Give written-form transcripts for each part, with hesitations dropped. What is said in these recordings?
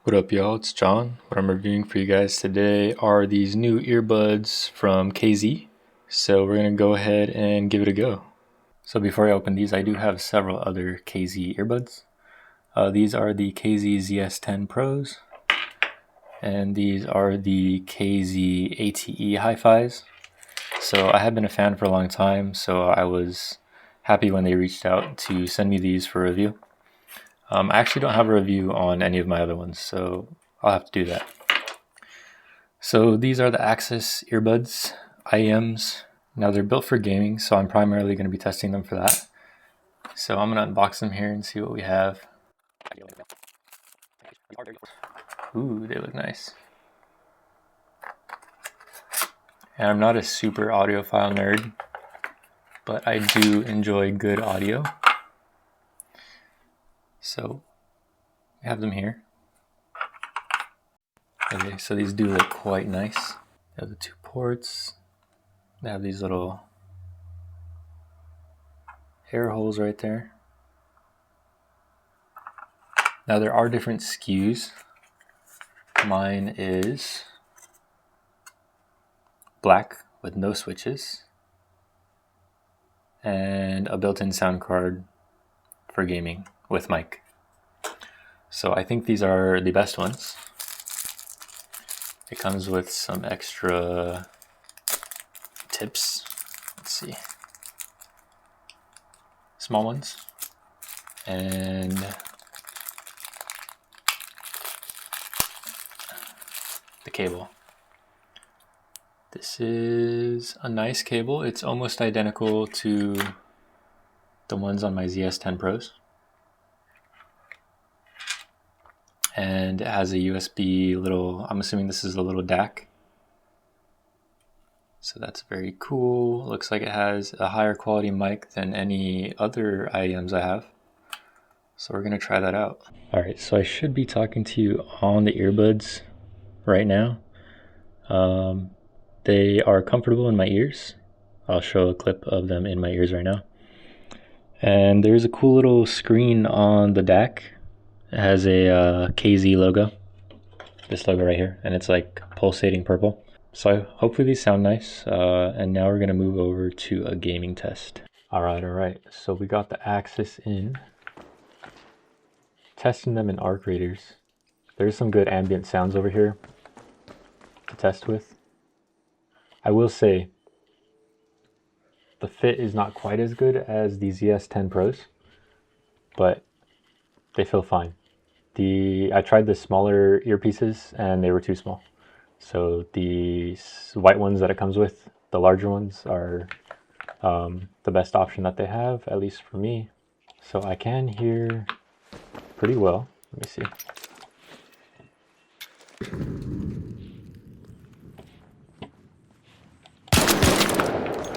What up, y'all? It's John. What I'm reviewing for you guys today are these new earbuds from KZ. So we're going to go ahead and give it a go. So before I open these, I do have several other KZ earbuds. These are the KZ ZS10 Pros. And these are the KZ ATE Hi-Fis. So I have been a fan for a long time, so I was happy when they reached out to send me these for review. I actually don't have a review on any of my other ones, so I'll have to do that. So these are the AXAS earbuds, IEMs. Now they're built for gaming, so I'm primarily going to be testing them for that. So I'm going to unbox them here and see what we have. Ooh, they look nice. And I'm not a super audiophile nerd, but I do enjoy good audio. So we have them here. Okay, so these do look quite nice. They have the two ports. They have these little air holes right there. Now there are different SKUs. Mine is black with no switches and a built-in sound card for gaming with mic. So I think these are the best ones. It comes with some extra tips. Let's see. Small ones. And the cable. This is a nice cable. It's almost identical to the ones on my ZS10 Pros. And it has a USB little, I'm assuming this is a little DAC. So that's very cool. Looks like it has a higher quality mic than any other IEMs I have. So we're gonna try that out. All right, so I should be talking to you on the earbuds right now. They are comfortable in my ears. I'll show a clip of them in my ears right now. And there's a cool little screen on the DAC. It has a KZ logo, this logo right here, and it's like pulsating purple. So hopefully these sound nice. And now we're gonna move over to a gaming test. All right. So we got the AXAS in. Testing them in arc readers. There's some good ambient sounds over here to test with. I will say the fit is not quite as good as the ZS10 Pros, but they feel fine. I tried the smaller earpieces and they were too small. So the white ones that it comes with, the larger ones, are the best option that they have, at least for me. So I can hear pretty well. Let me see.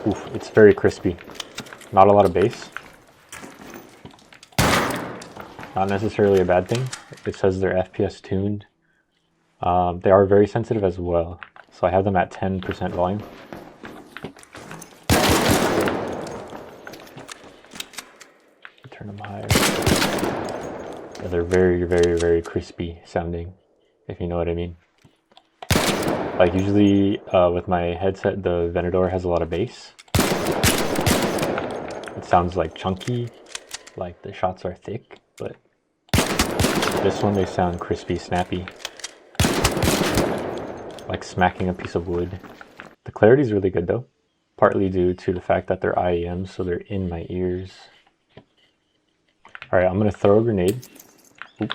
Oof, it's very crispy. Not a lot of bass. Not necessarily a bad thing. It says they're FPS tuned. They are very sensitive as well. So I have them at 10% volume. Turn them higher. Yeah, they're very crispy sounding, if you know what I mean. Like usually with my headset, the Venador has a lot of bass. It sounds like chunky, like the shots are thick, but this one they sound crispy, snappy, like smacking a piece of wood. The clarity is really good though, partly due to the fact that they're IEMs, so they're in my ears. All right, I'm gonna throw a grenade. Oop.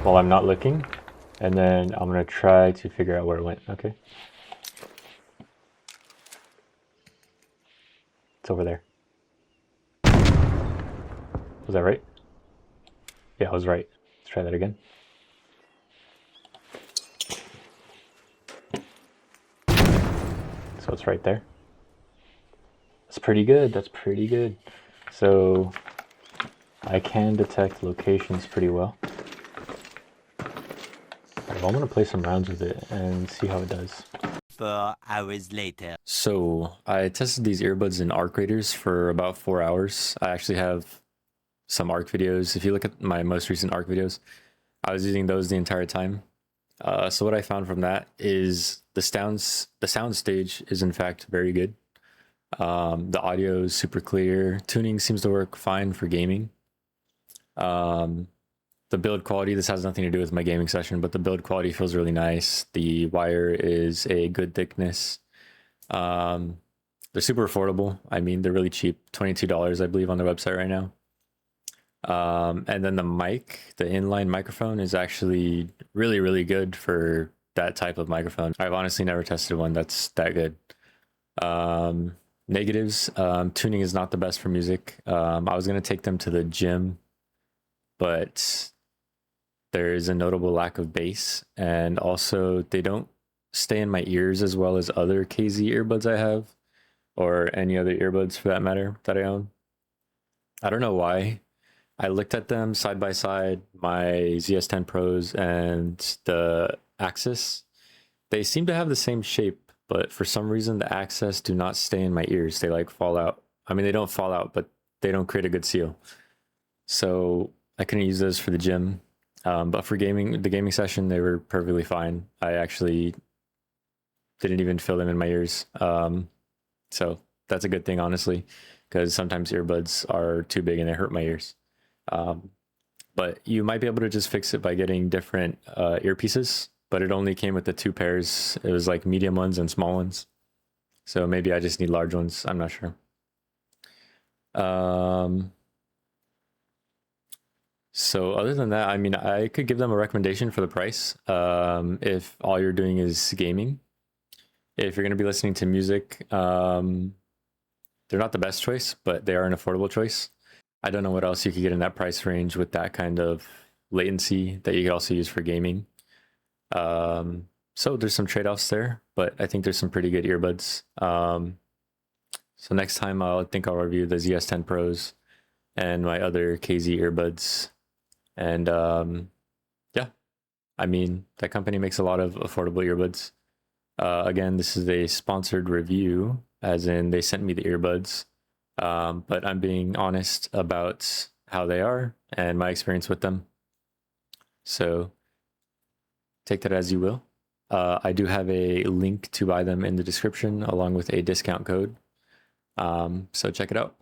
While I'm not looking. And then I'm going to try to figure out where it went, okay? It's over there. Was that right? Yeah, I was right. Let's try that again. So it's right there. That's pretty good. So I can detect locations pretty well. I'm going to play some rounds with it and see how it does. 4 hours later. So I tested these earbuds in arc readers for about 4 hours. I actually have some ARC videos. If you look at my most recent ARC videos, I was using those the entire time. So what I found from that is the sound stage is in fact very good. The audio is super clear. Tuning seems to work fine for gaming. The build quality, this has nothing to do with my gaming session, but the build quality feels really nice. The wire is a good thickness. They're super affordable. I mean, they're really cheap, $22, I believe, on their website right now. And then the mic, the inline microphone, is actually really, really good for that type of microphone. I've honestly never tested one that's that good. Negatives, tuning is not the best for music. I was going to take them to the gym, but there is a notable lack of bass, and also they don't stay in my ears as well as other KZ earbuds I have, or any other earbuds for that matter that I own. I don't know why. I looked at them side by side, my ZS10 Pros and the AXAS. They seem to have the same shape, but for some reason the AXAS do not stay in my ears. They like fall out. I mean, they don't fall out, but they don't create a good seal. So I couldn't use those for the gym. But for gaming, the gaming session, they were perfectly fine. I actually didn't even feel them in my ears. So that's a good thing, honestly, because sometimes earbuds are too big and they hurt my ears. But you might be able to just fix it by getting different earpieces, but it only came with the 2 pairs. It was like medium ones and small ones. So maybe I just need large ones. I'm not sure. So other than that, I mean, I could give them a recommendation for the price if all you're doing is gaming. If you're going to be listening to music, they're not the best choice, but they are an affordable choice. I don't know what else you could get in that price range with that kind of latency that you could also use for gaming. So there's some trade-offs there, but I think there's some pretty good earbuds. So next time I think I'll review the ZS10 Pros and my other KZ earbuds. And yeah, I mean, that company makes a lot of affordable earbuds. Again, this is a sponsored review, as in they sent me the earbuds. But I'm being honest about how they are and my experience with them. So take that as you will. I do have a link to buy them in the description along with a discount code. So check it out.